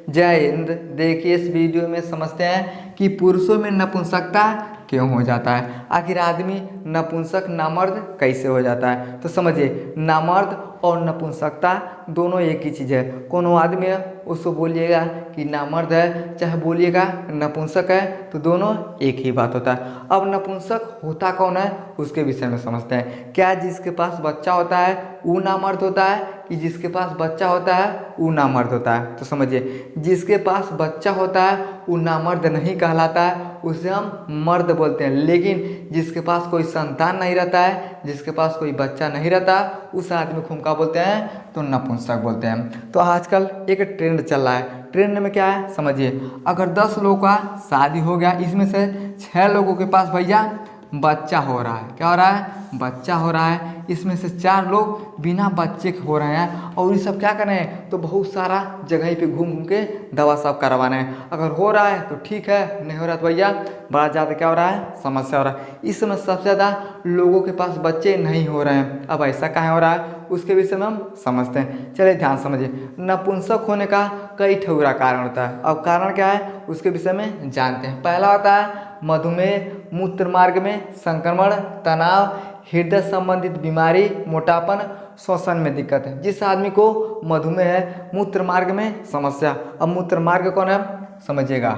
जय हिंद। देखिए इस वीडियो में समझते हैं कि पुरुषों में नपुंसकता क्यों हो जाता है, आखिर आदमी नपुंसक नामर्द कैसे हो जाता है। तो समझिए, नामर्द और नपुंसकता दोनों एक ही चीज़ है। कोनो आदमी है उसको बोलिएगा कि नामर्द है, चाहे बोलिएगा नपुंसक है, तो दोनों एक ही बात होता है। अब नपुंसक होता कौन है उसके विषय में समझते हैं। क्या जिसके पास बच्चा होता है वो नामर्द होता है, कि जिसके पास बच्चा होता है वो नामर्द होता है। तो समझिए, जिसके पास बच्चा होता है वो नामर्द नहीं कहलाता है, उसे हम मर्द बोलते हैं। लेकिन जिसके पास कोई संतान नहीं रहता है, जिसके पास कोई बच्चा नहीं रहता, उस आदमी को हम क्या बोलते हैं, तो नपुंसक बोलते हैं। तो आजकल एक ट्रेंड चल रहा है। ट्रेंड में क्या है समझिए, अगर 10 लोगों का शादी हो गया, इसमें से 6 लोगों के पास भैया बच्चा हो रहा है। क्या हो रहा है, बच्चा हो रहा है। इसमें से 4 लोग बिना बच्चे के हो रहे हैं, और ये सब क्या कर रहे हैं, तो बहुत सारा जगह पे घूम घूम के दवा सब करवा रहे हैं। अगर हो रहा है तो ठीक है, नहीं हो रहा तो भैया बड़ा ज़्यादा क्या हो रहा है, समस्या हो रहा है। इस समय सबसे ज़्यादा लोगों के पास बच्चे नहीं हो रहे हैं। अब ऐसा कहाँ हो रहा है उसके विषय में हम समझते हैं। चलिए ध्यान समझिए, नपुंसक होने का कई ठुरा कारण होता है। अब कारण क्या है उसके विषय में जानते हैं। पहला होता है मधुमेह, मूत्र मार्ग में संक्रमण, तनाव, हृदय संबंधित बीमारी, मोटापन, श्वसन में दिक्कत है। जिस आदमी को मधुमेह है, मूत्र मार्ग में समस्या। अब मूत्र मार्ग कौन है समझिएगा,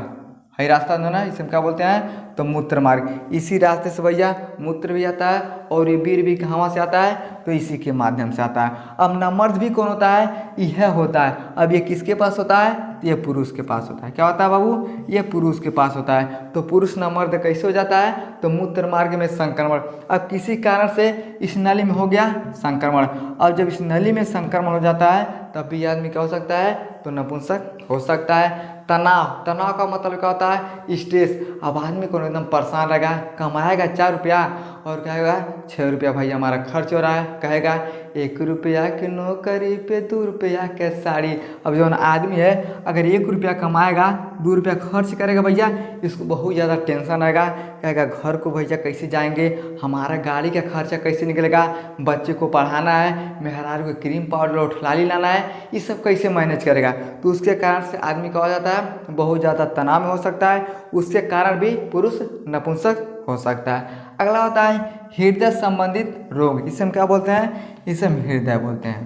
है रास्ता जो ना, इसे हम क्या बोलते हैं, तो मूत्र मार्ग। इसी रास्ते से भैया मूत्र भी आता है, और ये वीर भी कहाँ से आता है, तो इसी के माध्यम से आता है। अब नामर्द भी कौन होता है, यह होता है। अब ये किसके पास होता है, ये पुरुष के पास होता है। क्या होता है बाबू, ये पुरुष के पास होता है। तो पुरुष नामर्द कैसे हो जाता है, तो मूत्र मार्ग में संक्रमण। अब किसी कारण से इस नली में हो गया संक्रमण। अब जब इस नली में संक्रमण हो जाता है तब भी आदमी क्या हो सकता है, तो नपुंसक हो सकता है। तनाव, तनाव का मतलब क्या होता है, स्ट्रेस। अब आदमी को एकदम परेशान रहेगा, कमाएगा 4 रुपया और कहेगा 6 रुपया भाई हमारा खर्च हो रहा है, कहेगा 1 रुपया की नौकरी पे 2 रुपया के साड़ी। अब जो आदमी है अगर 1 रुपया कमाएगा 2 रुपया खर्च करेगा भैया, इसको बहुत ज़्यादा टेंशन आएगा। कहेगा घर को भैया कैसे जाएंगे, हमारा गाड़ी का खर्चा कैसे निकलेगा, बच्चे को पढ़ाना है, मेहरारू को क्रीम पाउडर और ठलाली लाना है, ये सब कैसे मैनेज करेगा। तो उसके कारण से आदमी क्या हो जाता है, बहुत ज़्यादा तनाव में हो सकता है। उसके कारण भी पुरुष नपुंसक हो सकता है। अगला होता है हृदय संबंधित रोग। इसे हम क्या बोलते हैं, इसे हम हृदय बोलते हैं।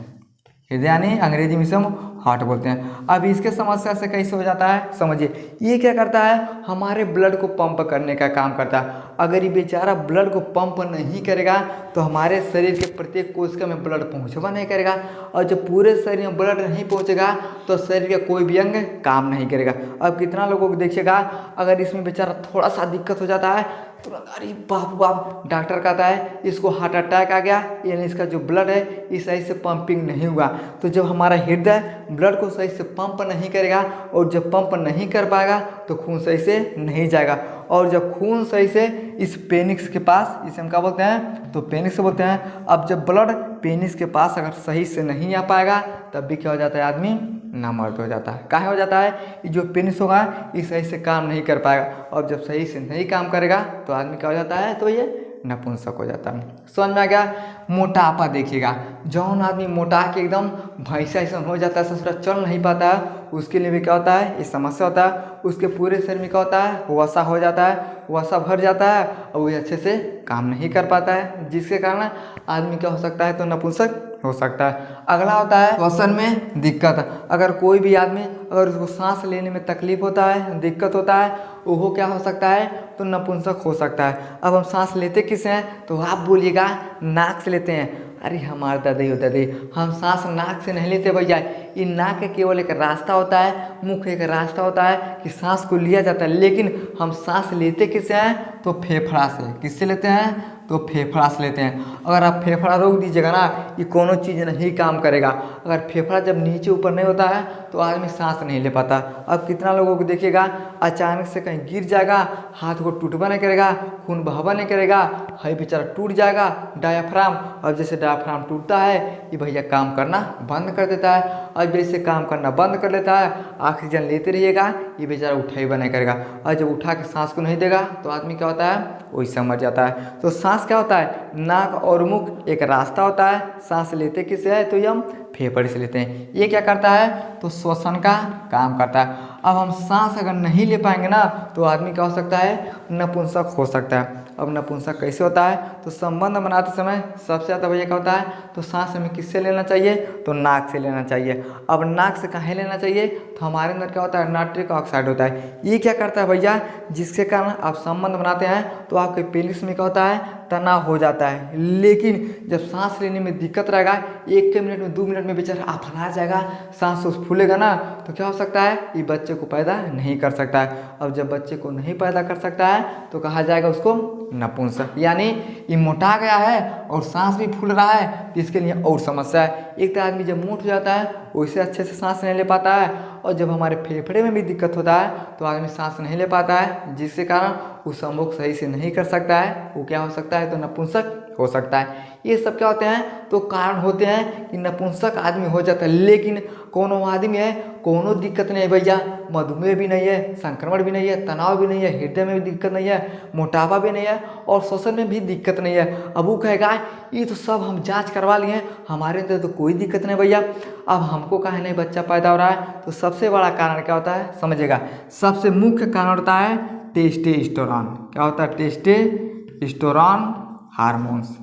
हृदय यानी अंग्रेजी में इसे हम हार्ट बोलते हैं। अब इसके समस्या से कैसे हो जाता है समझिए, ये क्या करता है, हमारे ब्लड को पंप करने का काम करता है। अगर ये बेचारा ब्लड को पंप नहीं करेगा तो हमारे शरीर के प्रत्येक कोशिका में ब्लड पहुँचवा नहीं करेगा, और जब पूरे शरीर में ब्लड नहीं पहुँचेगा तो शरीर का कोई भी अंग काम नहीं करेगा। अब कितना लोगों को देखिएगा, अगर इसमें बेचारा थोड़ा सा दिक्कत हो जाता है तो अरे बाप बाप, डॉक्टर कहता है इसको हार्ट अटैक आ गया, यानी इसका जो ब्लड है ये सही से पंपिंग नहीं हुआ। तो जब हमारा हृदय ब्लड को सही से पंप नहीं करेगा, और जब पंप नहीं कर पाएगा तो खून सही से नहीं जाएगा, और जब खून सही से इस पेनिक्स के पास, इसे हम क्या बोलते हैं, तो पेनिक्स बोलते हैं। अब जब ब्लड पेनिक्स के पास अगर सही से नहीं आ पाएगा तब भी क्या हो जाता है, आदमी नामर्द हो जाता है। काहे हो जाता है, ये जो पेनिस होगा ये सही से काम नहीं कर पाएगा, और जब सही से नहीं काम करेगा तो आदमी क्या हो जाता है, तो ये नपुंसक हो जाता है। समझ में आ गया। मोटापा देखिएगा, जौन आदमी मोटा के एकदम भैंसा ऐसा हो जाता है, ससुरा चल नहीं पाता है, उसके लिए भी क्या होता है, ये समस्या होता है। उसके पूरे शरीर में क्या होता है, वसा हो जाता है, वसा भर जाता है, और वो अच्छे से काम नहीं कर पाता है, जिसके कारण आदमी क्या हो सकता है, तो नपुंसक हो सकता है। अगला होता है श्वसन में दिक्कत। अगर कोई भी आदमी अगर उसको सांस लेने में तकलीफ होता है, दिक्कत होता है, वो क्या हो सकता है, तो नपुंसक हो सकता है। अब हम सांस लेते किससे हैं, तो आप बोलिएगा नाक से लेते हैं। अरे हमारे दादी हो दादी, हम सांस नाक से नहीं लेते भैया, ये नाक के केवल एक रास्ता होता है, मुख एक रास्ता होता है कि सांस को लिया जाता है। लेकिन हम सांस लेते किससे हैं, तो फेफड़ा से। किससे लेते हैं, तो फेफड़ा से लेते हैं। अगर आप फेफड़ा रोक दीजिएगा ना, ये कोनो चीज़ नहीं काम करेगा। अगर फेफड़ा जब नीचे ऊपर नहीं होता है तो आदमी सांस नहीं ले पाता। अब कितना लोगों को देखिएगा, अचानक से कहीं गिर जाएगा, हाथ को टूटबा नहीं करेगा, खून बहबा नहीं करेगा, है बेचारा टूट जाएगा डायाफ्राम। अब जैसे डायाफ्राम टूटता है ये भैया काम करना बंद कर देता है। अब जैसे काम करना बंद कर देता है, ऑक्सीजन लेते रहिएगा, ये बेचारा उठाइबा नहीं करेगा, और जब उठा के सांस को नहीं देगा तो आदमी क्या होता है, वही मर जाता है। तो सांस क्या होता है, नाक और मुख एक रास्ता होता है। सांस लेते किससे है, तो ये हम फेफड़े से लेते हैं। ये क्या करता है, तो श्वसन का काम करता है। अब हम सांस अगर नहीं ले पाएंगे ना तो आदमी क्या हो सकता है, नपुंसक हो सकता है। अब नपुंसक कैसे होता है, तो संबंध बनाते समय सबसे ज़्यादा भैया क्या होता है, तो सांस हमें किससे लेना चाहिए, तो नाक से लेना चाहिए। अब नाक से कहाँ लेना चाहिए, तो हमारे अंदर क्या होता है, नाइट्रिक ऑक्साइड होता है। ये क्या करता है भैया, जिसके कारण आप संबंध बनाते हैं तो आपके पेनिस में क्या होता है, तनाव हो जाता है। लेकिन जब सांस लेने में दिक्कत रहेगा, 1 मिनट में 2 मिनट में बेचारा अफला जाएगा, सांस फूलेगा ना, तो क्या हो सकता है, ये बच्चे को पैदा नहीं कर सकता है। अब जब बच्चे को नहीं पैदा कर सकता है तो कहा जाएगा उसको नपुंसक। यानी ये मोटा गया है और सांस भी फूल रहा है, तो इसके लिए और समस्या है। एक तो आदमी जब मोट हो जाता है वैसे अच्छे से सांस नहीं ले पाता है, और जब हमारे फेफड़े में भी दिक्कत होता है तो आदमी सांस नहीं ले पाता है, जिसके कारण वो संभोग सही से नहीं कर सकता है। वो क्या हो सकता है, तो नपुंसक हो सकता है। ये सब क्या होते हैं, तो कारण होते हैं कि नपुंसक आदमी हो जाता है। लेकिन कोनो आदमी है, कोनो दिक्कत नहीं है भैया, मधुमेह भी नहीं है, संक्रमण भी नहीं है, तनाव भी नहीं है, हृदय में भी दिक्कत नहीं है, मोटापा भी नहीं है और श्वसन में भी दिक्कत नहीं है। अब वो कहेगा ये तो सब हम जांच करवा लिए, हमारे अंदर तो कोई दिक्कत नहीं भैया, अब हमको काहे नहीं बच्चा पैदा हो रहा है। तो सबसे बड़ा कारण क्या होता है, समझिएगा, सबसे मुख्य कारण होता है टेस्टोस्टेरोन। क्या होता है, टेस्टोस्टेरोन हार्मोन्स।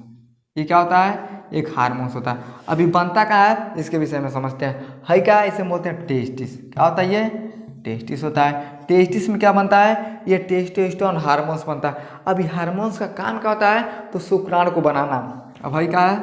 ये क्या होता है, एक हार्मोन्स होता है। अभी बनता क्या है, इसके विषय में समझते हैं। है क्या, इसे बोलते हैं टेस्टिस। क्या होता है, ये टेस्टिस होता है। टेस्टिस में क्या बनता है, ये टेस्टोस्टेरोन हार्मोन्स बनता है। अभी हार्मोन्स का काम क्या होता है, तो शुक्राणु को बनाना। अब भाई क्या है,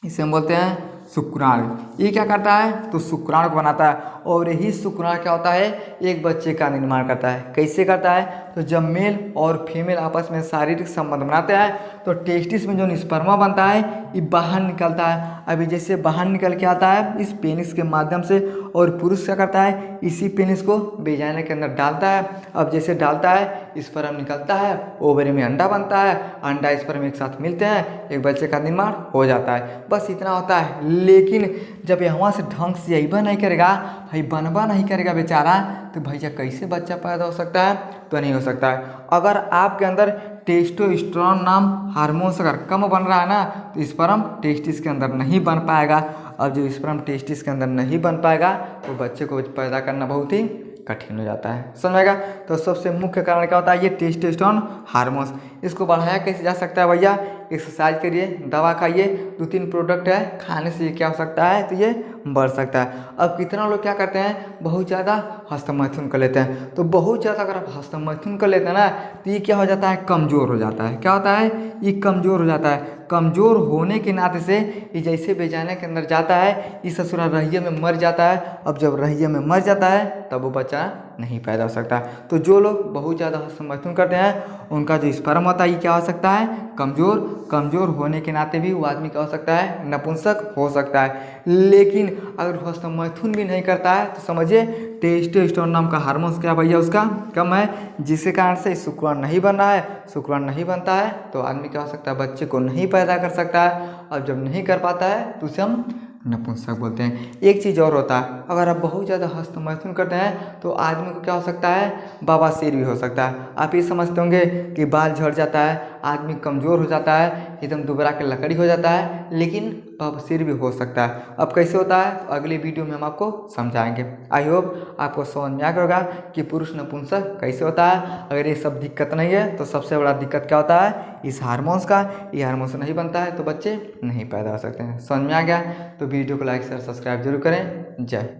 इसे हम बोलते हैं शुक्राणु। ये क्या करता है, तो शुक्राणु को बनाता है, और यही शुक्राणु क्या होता है, एक बच्चे का निर्माण करता है। कैसे करता है, तो जब मेल और फीमेल आपस में शारीरिक संबंध बनाते हैं तो टेस्टिस में जो स्पर्मा बनता है ये बाहर निकलता है। अभी जैसे बाहर निकल के आता है इस पेनिस के माध्यम से, और पुरुष क्या करता है, इसी पेनिस को वेजाइना के अंदर डालता है। अब जैसे डालता है स्पर्म निकलता है, ओवरी में अंडा बनता है, अंडा स्पर्म एक साथ मिलते हैं, एक बच्चे का निर्माण हो जाता है। बस इतना होता है। लेकिन जब यहाँ से ढंग से यही नहीं करेगा, भाई बनवा नहीं करेगा बेचारा, तो भैया कैसे बच्चा पैदा हो सकता है, तो नहीं हो सकता है। अगर आपके अंदर टेस्टोस्टेरोन नाम हार्मोन्स अगर कम बन रहा है ना, तो स्पर्म टेस्टिस के अंदर नहीं बन पाएगा। अब जो स्पर्म टेस्टिस के अंदर नहीं बन पाएगा तो बच्चे को पैदा करना बहुत ही कठिन हो जाता है। समझेगा, तो सबसे मुख्य कारण क्या होता है, ये टेस्टोस्टेरोन हार्मोन्स। इसको बढ़ाया कैसे जा सकता है भैया, एक्सरसाइज करिए, दवा खाइए, 2-3 प्रोडक्ट है, खाने से ये क्या हो सकता है, तो ये बढ़ सकता है। अब कितना लोग क्या करते हैं, बहुत ज़्यादा हस्तमैथुन कर लेते हैं। तो बहुत ज़्यादा अगर आप हस्तमैथुन कर लेते हैं ना, तो ये क्या हो जाता है, कमज़ोर हो जाता है। क्या होता है, ये कमज़ोर हो जाता है। कमज़ोर होने के नाते से ये जैसे वेजाइना के अंदर जाता है, ये ससुरा रहिया में मर जाता है। अब जब रहिया में मर जाता है तब वो बच्चा नहीं पैदा हो सकता। तो जो लोग बहुत ज़्यादा हस्तमैथुन करते हैं उनका जो स्पर्म होता है ये क्या हो सकता है, कमज़ोर होने के नाते भी वो आदमी क्या हो सकता है, नपुंसक हो सकता है। लेकिन अगर हस्तमैथुन भी नहीं करता है तो समझिए टेस्टोस्टेरोन नाम का हार्मोन्स क्या भैया उसका कम है, जिसके कारण से शुक्राणु नहीं बन रहा है। शुक्राणु नहीं बनता है तो आदमी क्या हो सकता है, बच्चे को नहीं पैदा कर सकता है। और जब नहीं कर पाता है तो उसे हम नपुंसक बोलते हैं। एक चीज़ और होता है, अगर आप बहुत ज़्यादा हस्तमैथुन करते हैं तो आदमी को क्या हो सकता है, बवासीर भी हो सकता है। आप ये समझते होंगे कि बाल झड़ जाता है, आदमी कमज़ोर हो जाता है, एकदम दुबरा के लकड़ी हो जाता है, लेकिन बवासीर भी हो सकता है। अब कैसे होता है, तो अगले वीडियो में हम आपको समझाएंगे। आई होप आपको समझ में आ गया होगा कि पुरुष नपुंसक कैसे होता है। अगर ये सब दिक्कत नहीं है तो सबसे बड़ा दिक्कत क्या होता है, इस हार्मोन्स का। ये हार्मोन्स नहीं बनता है तो बच्चे नहीं पैदा हो सकते हैं। समझ में आ गया, तो वीडियो को लाइक शेयर सब्सक्राइब जरूर करें। जय।